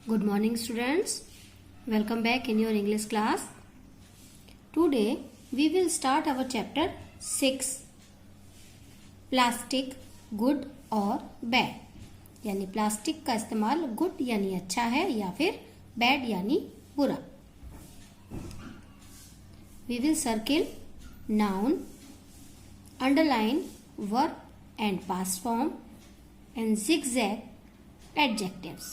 Good morning students. Welcome back in your English class. Today we will start our chapter 6 plastic good और bad यानी plastic का इस्तेमाल good यानी अच्छा है या फिर बैड यानी बुरा. We will circle noun, underline verb and past form and zigzag adjectives.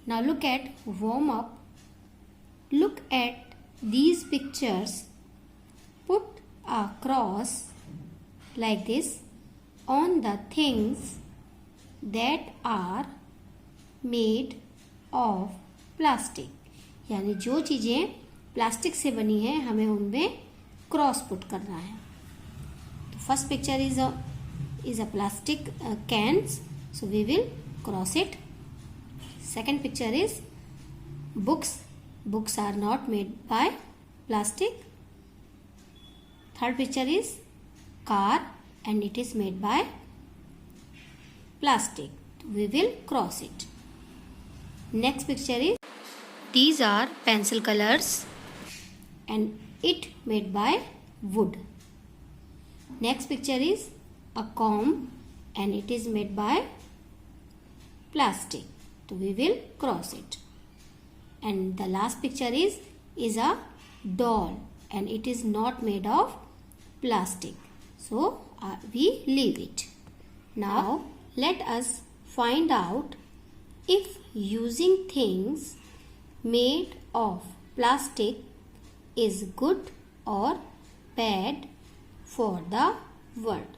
Now look at warm up. Look at these pictures. Put a cross like this on the things that are made of plastic. यानी जो चीजें plastic से बनी है हमें उनमें cross put करना है. तो first picture is a plastic cans, so we will cross it. Second picture is books. Books are not made by plastic. Third picture is car and it is made by plastic. We will cross it. Next picture is these are pencil colors and it made by wood. Next picture is a comb and it is made by plastic. So we will cross it. And the last picture is a doll and it is not made of plastic. So we leave it. Now let us find out if using things made of plastic is good or bad for the world.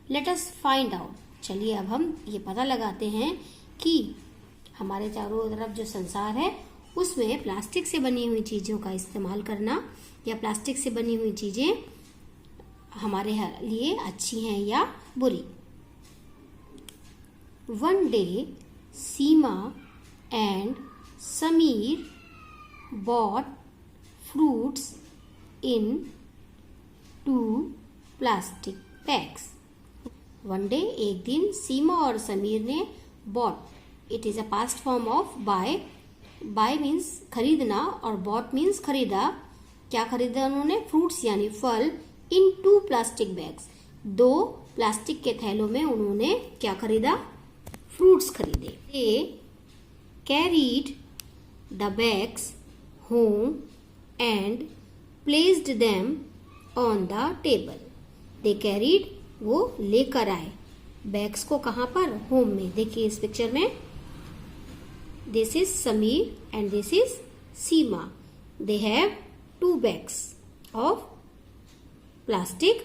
Let us find out. चलिए अब हम ये पता लगाते हैं कि हमारे चारों तरफ जो संसार है उसमें प्लास्टिक से बनी हुई चीज़ों का इस्तेमाल करना या प्लास्टिक से बनी हुई चीज़ें हमारे लिए अच्छी हैं या बुरी. One day Seema and Sameer bought fruits in 2 plastic bags. One day एक दिन सीमा और समीर ने bought. It is a past form of buy. Buy means खरीदना और bought means खरीदा. क्या खरीदा उन्होंने? फ्रूट्स यानी फल in 2 plastic bags. 2 प्लास्टिक के थैलों में उन्होंने क्या खरीदा? फ्रूट्स खरीदे. They carried the bags home and placed them on the table. They carried वो लेकर आए बैग्स को कहाँ पर? होम में. देखिए इस पिक्चर में this is Sameer and this is Seema. They have 2 bags of plastic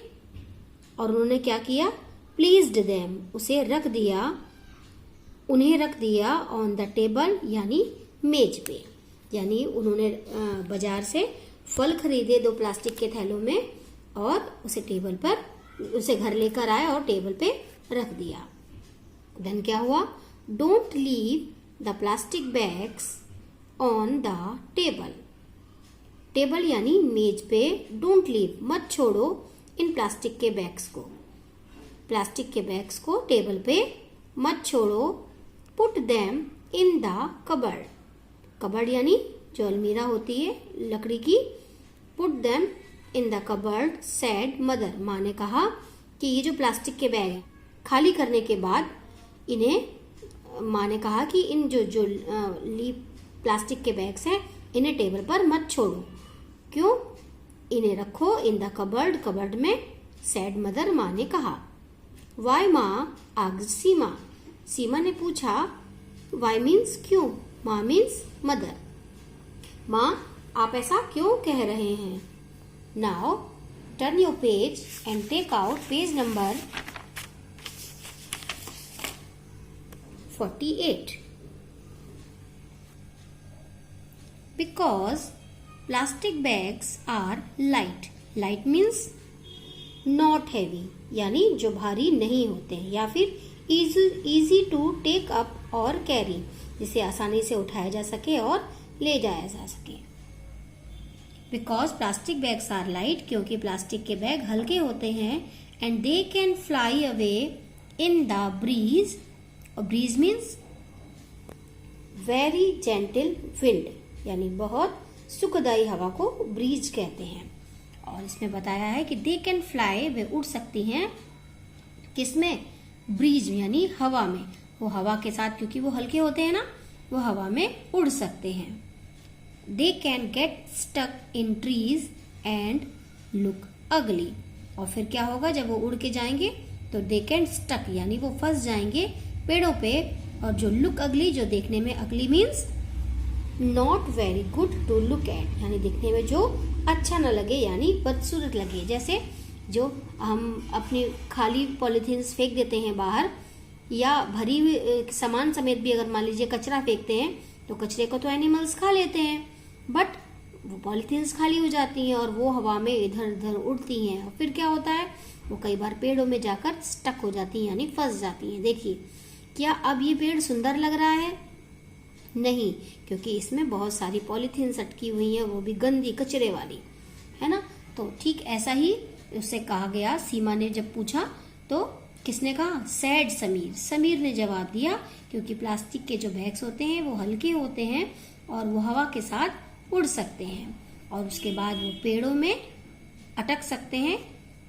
और उन्होंने क्या किया? प्लेस्ड देम उसे रख दिया, उन्हें रख दिया ऑन द टेबल यानी मेज पे. यानी उन्होंने बाजार से फल खरीदे 2 प्लास्टिक के थैलों में और उसे टेबल पर उसे घर लेकर आए और टेबल पे रख दिया. देन क्या हुआ? Don't leave the plastic bags on the table. Table यानी मेज पे. डोंट लीव मत छोड़ो इन प्लास्टिक के बैग्स को. प्लास्टिक के बैग्स को टेबल पे मत छोड़ो. Put them in the cupboard. Cupboard यानी जो अलमीरा होती है लकड़ी की. Put them in the cupboard said mother. माँ ने कहा कि ये जो प्लास्टिक के बैग है खाली करने के बाद इन्हें माँ ने कहा कि इन जो प्लास्टिक के बैग्स हैं इन्हें टेबल पर मत छोड़ो. क्यों? इन्हें रखो इन द कबर्ड. कबर्ड में सेड मदर माँ ने कहा. वाई माँ? आस्क्ड सीमा. सीमा ने पूछा. वाई मीन्स क्यों, माँ मीन्स मदर. माँ आप ऐसा क्यों कह रहे हैं? Now turn your page and take out page number 48. Because plastic bags are light. Light means not heavy यानी जो भारी नहीं होते हैं या फिर easy to take up और carry जिसे आसानी से उठाया जा सके और ले जाया जा सके. Because plastic bags are light क्योंकि प्लास्टिक के बैग हल्के होते हैं and they can fly away in the breeze. और breeze means very gentle wind, यानी बहुत सुखदायी हवा को ब्रीज कहते हैं। और इसमें बताया है कि दे कैन फ्लाई, वे उड़ सकती हैं किसमें, ब्रीज यानी हवा में। वो हवा के साथ, क्योंकि वो हल्के होते हैं ना, वो हवा में उड़ सकते हैं। They can get stuck in trees and look ugly. और फिर क्या होगा जब वो उड़ के जाएंगे, तो दे कैन स्टक यानी वो फंस जाएंगे पेड़ों पे। और जो लुक अगली, जो देखने में ugly means not very good to look at, यानी दिखने में जो अच्छा न लगे, यानी बदसूरत लगे। जैसे जो हम अपनी खाली पॉलीथीन्स फेंक देते हैं बाहर, या भरी हुई सामान समेत भी अगर मान लीजिए कचरा फेंकते हैं, तो कचरे को तो एनिमल्स खा लेते हैं, बट वो पॉलीथीन्स खाली हो जाती हैं और वो हवा में इधर उधर उड़ती हैं। और फिर क्या होता है, वो कई बार पेड़ों में जाकर स्टक हो जाती हैं, यानी फंस जाती हैं। देखिए, क्या अब ये पेड़ सुंदर लग रहा है? नहीं, क्योंकि इसमें बहुत सारी पॉलीथीन्स अटकी हुई हैं, वो भी गंदी कचरे वाली, है ना। तो ठीक ऐसा ही उससे कहा गया। सीमा ने जब पूछा तो किसने कहा, सैड समीर। समीर ने जवाब दिया, क्योंकि प्लास्टिक के जो बैग्स होते हैं वो हल्के होते हैं और वो हवा के साथ उड़ सकते हैं, और उसके बाद वो पेड़ों में अटक सकते हैं,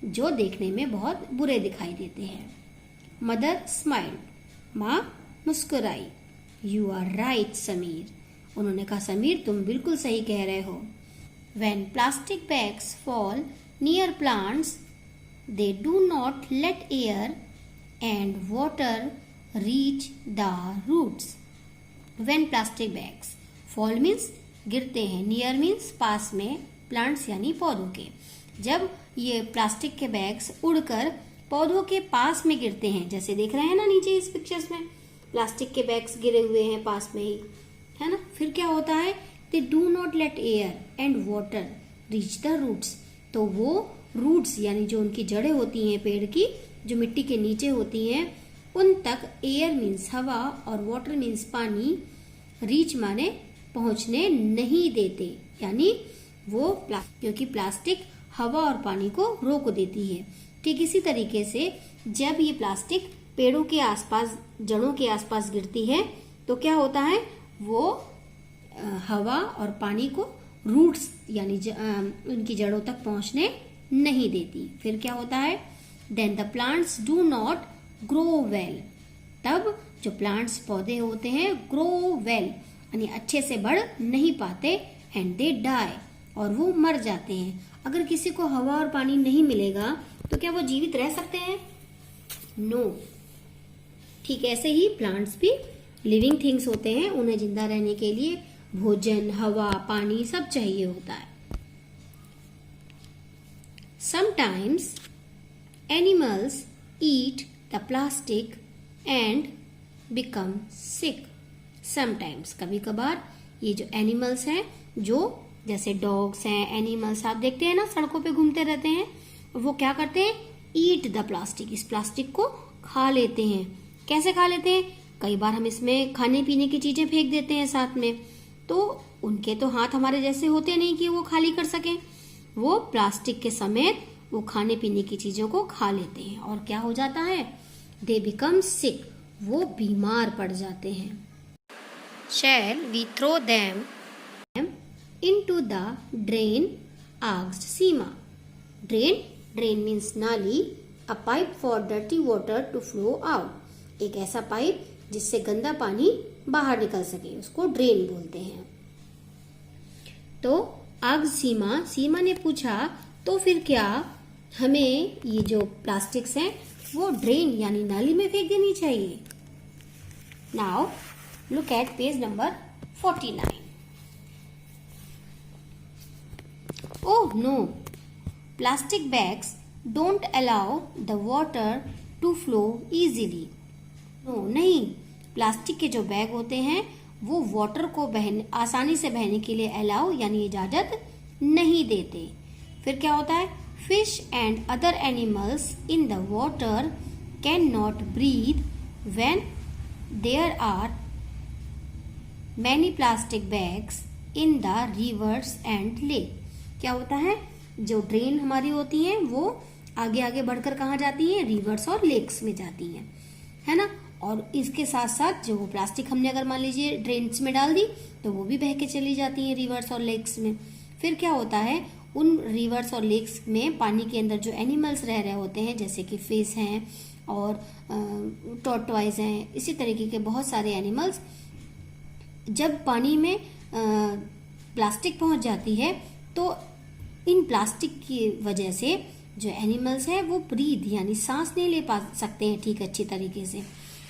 जो देखने में बहुत बुरे दिखाई देते हैं। मदर स्माइल्ड, माँ मुस्कुराई। You are right Sameer. उन्होंने कहा, समीर तुम बिल्कुल सही कह रहे हो। When plastic bags fall near plants, they do not let air and water reach the roots. When plastic bags fall means गिरते हैं, near means पास में, plants यानी पौधों के। जब ये प्लास्टिक के बैग्स उड़कर पौधों के पास में गिरते हैं, जैसे देख रहे हैं ना नीचे इस पिक्चर्स में प्लास्टिक के बैग्स गिरे हुए हैं पास में ही, है ना। फिर क्या होता है, they do not let air and water reach the roots. तो वो रूट्स यानी जो उनकी जड़ें होती हैं पेड़ की, जो मिट्टी के नीचे होती हैं, उन तक एयर मीन्स हवा और वाटर मीन्स पानी, रीच माने पहुंचने नहीं देते। यानी वो क्योंकि प्लास्टिक हवा और पानी को रोक देती है। ठीक इसी तरीके से जब ये प्लास्टिक पेड़ों के आसपास, जड़ों के आसपास गिरती है, तो क्या होता है, वो हवा और पानी को रूट्स यानी उनकी जड़ों तक पहुंचने नहीं देती। फिर क्या होता है, then the plants do not grow well. तब जो प्लांट्स पौधे होते हैं, ग्रो वेल यानी अच्छे से बढ़ नहीं पाते, एंड दे डाई और वो मर जाते हैं। अगर किसी को हवा और पानी नहीं मिलेगा तो क्या वो जीवित रह सकते हैं? नो। ठीक ऐसे ही प्लांट्स भी लिविंग थिंग्स होते हैं, उन्हें जिंदा रहने के लिए भोजन, हवा, पानी सब चाहिए होता है। Sometimes animals eat the plastic and become sick. Sometimes कभी कभार ये जो एनिमल्स हैं, जो जैसे डॉग्स हैं, एनिमल्स आप देखते हैं ना सड़कों पे घूमते रहते हैं, वो क्या करते हैं, ईट द प्लास्टिक, इस प्लास्टिक को खा लेते हैं। कैसे खा लेते हैं, कई बार हम इसमें खाने पीने की चीजें फेंक देते हैं साथ में, तो उनके तो हाथ हमारे जैसे होते नहीं कि वो खाली कर सकें। वो प्लास्टिक के समेत वो खाने पीने की चीजों को खा लेते हैं, और क्या हो जाता है, दे बिकम सिक, वो बीमार पड़ जाते हैं। Shall we throw them into the drain, asked Seema. Drain means nali, a pipe for dirty water to flow out. एक ऐसा पाइप जिससे गंदा पानी बाहर निकल सके, उसको ड्रेन बोलते हैं। तो आग सीमा ने पूछा, तो फिर क्या हमें ये जो प्लास्टिक्स हैं वो ड्रेन यानी नाली में फेंक देनी चाहिए? Now look at page number 49. Oh no, plastic bags don't allow the water to flow easily. No, नहीं, प्लास्टिक के जो बैग होते हैं वो वाटर को आसानी से बहने के लिए अलाउ यानी इजाजत नहीं देते। फिर क्या होता है, fish and other animals in the water can not breathe when there are many plastic bags in the rivers and lake. क्या होता है, जो ड्रेन हमारी होती हैं वो आगे आगे बढ़कर कहाँ जाती हैं, रिवर्स और लेक्स में जाती हैं, है ना। और इसके साथ साथ जो वो प्लास्टिक हमने अगर मान लीजिए ड्रेन्स में डाल दी तो वो भी बह के चली जाती हैं रिवर्स और लेक्स में। फिर क्या होता है, उन रिवर्स और लेक्स में पानी के अंदर जो एनिमल्स रह रहे होते हैं, जैसे कि फिश हैं और टॉर्टॉइज हैं, इसी तरीके के बहुत सारे एनिमल्स, जब पानी में प्लास्टिक पहुंच जाती है तो इन प्लास्टिक की वजह से जो एनिमल्स है वो ब्रीथ यानी सांस नहीं ले पा सकते हैं ठीक अच्छी तरीके से।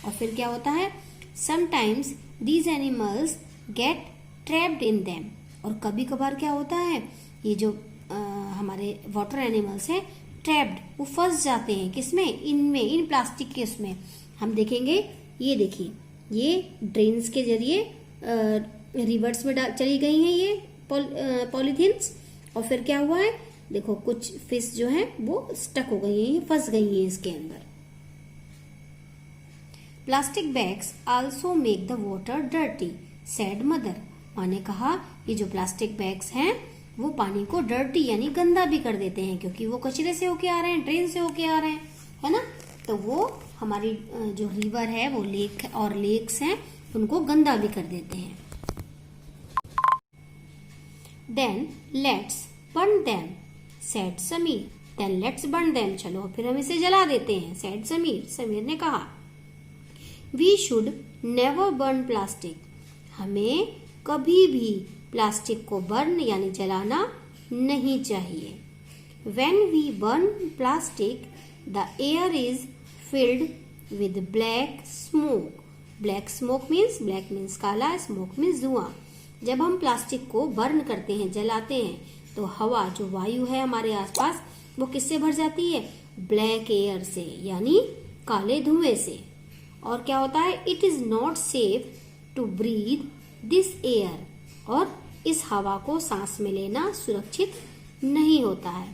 और फिर क्या होता है, sometimes these animals gate trapped in them, और कभी कभार क्या होता है, ये जो हमारे वाटर एनिमल्स हैं ट्रैप्ड, वो फंस जाते हैं किसमें, इनमें, इन प्लास्टिक के उसमें। हम देखेंगे, ये देखिए, ये ड्रेन्स के जरिए रिवर्स में चली गई हैं ये पॉलीथीन्स, और फिर क्या हुआ है, देखो कुछ फिश जो है वो स्टक हो गई हैं, फंस गई हैं इसके अंदर। Plastic bags also make the water dirty sad mother. माँ ने कहा ये जो प्लास्टिक बैग्स हैं वो पानी को डर्टी यानी गंदा भी कर देते हैं, क्योंकि वो कचरे से होके आ रहे हैं, ड्रेन से होके आ रहे हैं, है ना। तो वो हमारी जो रिवर है, वो लेक और लेक्स हैं, उनको गंदा भी कर देते हैं। Then let's burn them said Sameer. Then let's burn them, चलो फिर हम इसे जला देते हैं, सेड समीर, समीर ने कहा। We should never burn plastic, हमें कभी भी प्लास्टिक को बर्न यानी जलाना नहीं चाहिए। When we burn plastic, the air is filled with black smoke. Black smoke means काला, smoke means धुआं। जब हम प्लास्टिक को बर्न करते हैं, जलाते हैं, तो हवा जो वायु है हमारे आसपास वो किससे भर जाती है, ब्लैक एयर से यानी काले धुएं से। और क्या होता है, it is not safe to breathe this air, और इस हवा को सांस में लेना सुरक्षित नहीं होता है,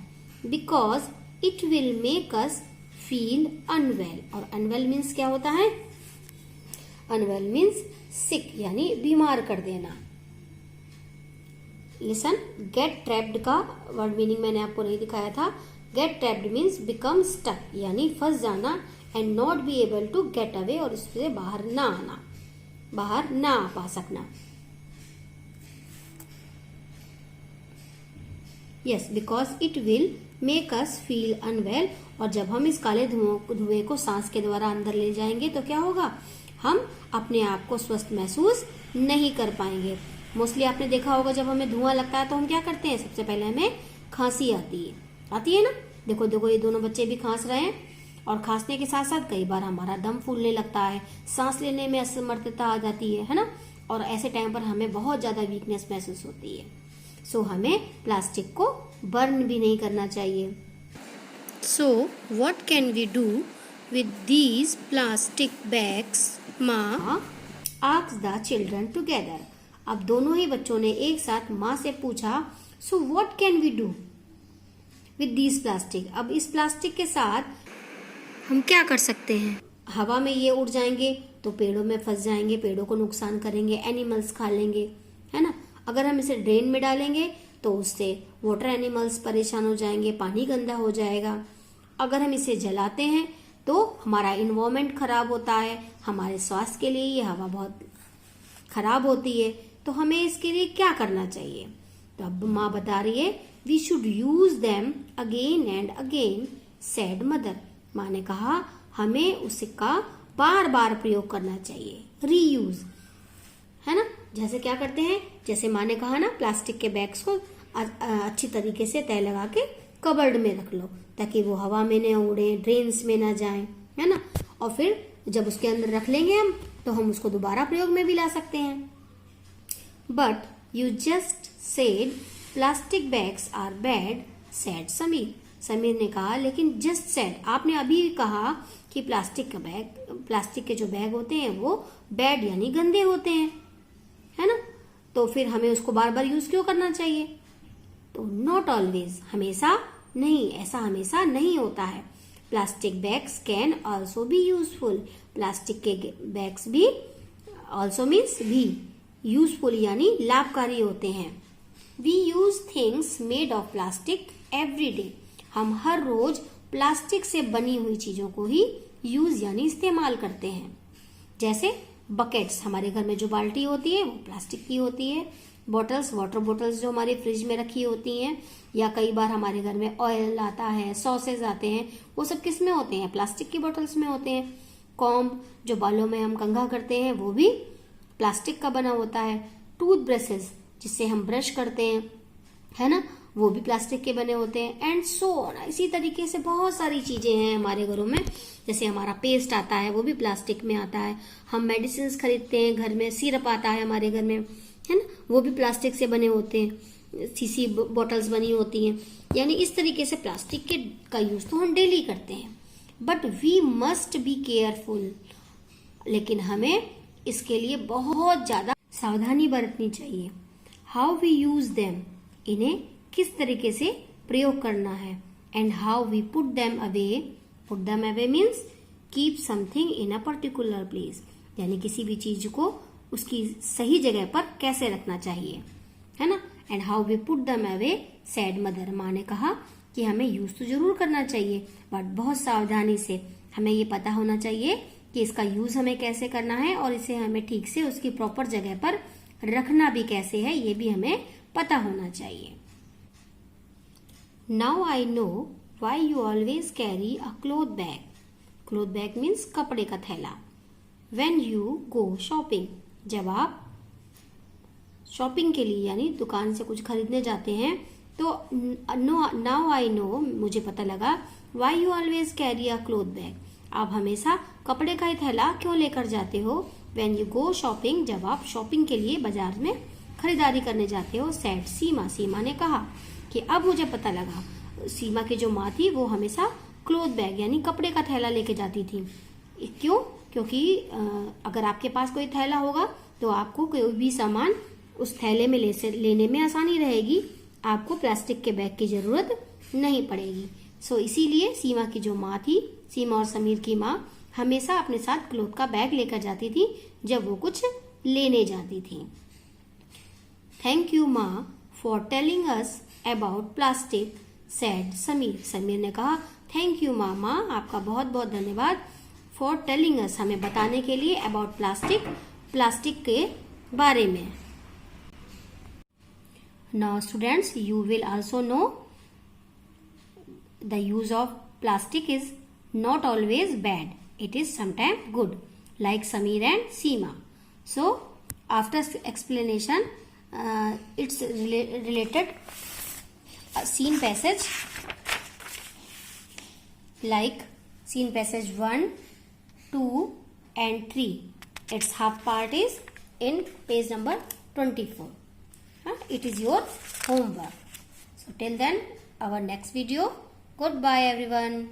because it will make us feel unwell. और अनवेल मीन्स क्या होता है, अनवेल मीन्स सिक यानी बीमार कर देना। लिसन, गेट ट्रैप्ड का वर्ड मीनिंग मैंने आपको नहीं दिखाया था। Get trapped means become stuck यानी फंस जाना, and not be able to get away, और उससे बाहर ना आना, बाहर ना आ पा सकना। Yes, because it will make us feel unwell, और जब हम इस काले धुएं को सांस के द्वारा अंदर ले जाएंगे तो क्या होगा, हम अपने आप को स्वस्थ महसूस नहीं कर पाएंगे। मोस्टली आपने देखा होगा जब हमें धुआं लगता है तो हम क्या करते हैं, सबसे पहले हमें खांसी आती है ना। देखो देखो, ये दोनों बच्चे भी खांस रहे हैं, और खांसने के साथ साथ कई बार हमारा दम फूलने लगता है, सांस लेने में असमर्थता आ जाती है ना। और ऐसे टाइम पर हमें बहुत ज्यादा वीकनेस महसूस होती है। सो हमें प्लास्टिक को बर्न भी नहीं करना चाहिए। So what can we do with these plastic bags, माँ आस्क्ड द चिल्ड्रन टुगेदर। अब दोनों ही बच्चों ने एक साथ माँ से पूछा, so what can we do with these plastic. अब इस प्लास्टिक के साथ हम क्या कर सकते हैं। हवा में ये उड़ जाएंगे तो पेड़ों में फंस जाएंगे, पेड़ों को नुकसान करेंगे, एनिमल्स खा लेंगे, है ना। अगर हम इसे ड्रेन में डालेंगे तो उससे वाटर एनिमल्स परेशान हो जाएंगे, पानी गंदा हो जाएगा। अगर हम इसे जलाते हैं तो हमारा इन्वायरमेंट खराब होता है, हमारे स्वास्थ्य के लिए ये हवा बहुत खराब होती है। तो हमें इसके लिए क्या करना चाहिए, तो अब माँ बता रही है, we should use them again and again said mother. माँ ने कहा हमें उसका बार बार प्रयोग करना चाहिए, रीयूज, है ना। जैसे क्या करते हैं, जैसे माँ ने कहा ना, प्लास्टिक के बैग्स को अच्छी तरीके से तय लगा के कबर्ड में रख लो ताकि वो हवा में न उड़े, ड्रेन्स में ना जाएं, है ना। और फिर जब उसके अंदर रख लेंगे हम तो हम उसको दोबारा प्रयोग में भी ला सकते हैं। But you just said plastic bags are bad said Sameer. Sameer ने कहा लेकिन जस्ट सेड, आपने अभी कहा कि प्लास्टिक के जो बैग होते हैं वो बैड यानी गंदे होते हैं, है ना। तो फिर हमें उसको बार बार यूज क्यों करना चाहिए। तो नॉट ऑलवेज, हमेशा नहीं, ऐसा हमेशा नहीं होता है। Plastic bags can also be useful. Plastic के बैग्स भी, ऑल्सो मीन्स भी, यूजफुल यानी लाभकारी होते हैं। We use things made of plastic every day. हम हर रोज प्लास्टिक से बनी हुई चीजों को ही यूज यानी इस्तेमाल करते हैं। जैसे बकेट्स, हमारे घर में जो बाल्टी होती है वो प्लास्टिक की होती है। बॉटल्स, वाटर बॉटल्स जो हमारी फ्रिज में रखी होती हैं, या कई बार हमारे घर में ऑयल आता है, सॉसेज आते हैं, वो सब किस में होते हैं? प्लास्टिक की बॉटल्स में होते हैं। कॉम्ब, जो बालों में हम कंघा करते हैं, वो भी प्लास्टिक का बना होता है। टूथ ब्रशेस, जिससे हम ब्रश करते हैं, है ना, वो भी प्लास्टिक के बने होते हैं। एंड सो ऑन, इसी तरीके से बहुत सारी चीजें हैं हमारे घरों में। जैसे हमारा पेस्ट आता है, वो भी प्लास्टिक में आता है। हम मेडिसिन खरीदते हैं घर में, सिरप आता है हमारे घर में, है ना, वो भी प्लास्टिक से बने होते हैं। सीसी बॉटल्स बनी होती हैं। यानी इस तरीके से प्लास्टिक के का यूज तो हम डेली करते हैं। But we must be careful, लेकिन हमें इसके लिए बहुत ज्यादा सावधानी बरतनी चाहिए। हाउ वी यूज देम, इन्हें किस तरीके से प्रयोग करना है। And how we put them away means keep something in a particular place, यानी किसी भी चीज को उसकी सही जगह पर कैसे रखना चाहिए, है ना। And how we put them away said mother, माँ ने कहा कि हमें यूज तो जरूर करना चाहिए, बट बहुत सावधानी से। हमें ये पता होना चाहिए कि इसका यूज हमें कैसे करना है, और इसे हमें ठीक से उसकी प्रॉपर जगह पर रखना भी कैसे है, ये भी हमें पता होना चाहिए। Now I know why you always carry a cloth bag. Cloth bag means कपड़े का थैला। वेन यू गो शॉपिंग, जब आप शॉपिंग के लिए यानी दुकान से कुछ खरीदने जाते हैं, तो नाउ आई नो, मुझे पता लगा, why you always carry a cloth bag, आप हमेशा कपड़े का ही थैला क्यों लेकर जाते हो। वेन यू गो शॉपिंग, जब आप शॉपिंग के लिए बाजार में खरीदारी करने जाते हो। सैड सीमा, सीमा ने कहा कि अब मुझे पता लगा। सीमा की जो माँ थी वो हमेशा क्लोथ बैग यानी कपड़े का थैला लेके जाती थी। क्यों? क्योंकि अगर आपके पास कोई थैला होगा तो आपको कोई भी सामान उस थैले में लेने में आसानी रहेगी, आपको प्लास्टिक के बैग की जरूरत नहीं पड़ेगी। सो इसीलिए सीमा की जो माँ थी, सीमा और समीर की माँ, हमेशा अपने साथ क्लोथ का बैग लेकर जाती थी जब वो कुछ लेने जाती थी। थैंक यू माँ for telling us about plastic, sad Sameer. Sameer ने कहा थैंक यू माँ, माँ आपका बहुत बहुत धन्यवाद। फॉर टेलिंग अस, हमें बताने के लिए, अबाउट प्लास्टिक, प्लास्टिक के बारे में। Now students, you will also know the use of plastic is not always bad, it is sometimes good, like Sameer and Seema. So after explanation, it's related scene passage, like scene passage 1, 2 and 3. Its half part is in page number 24. It is your homework. So till then, our next video. Goodbye everyone.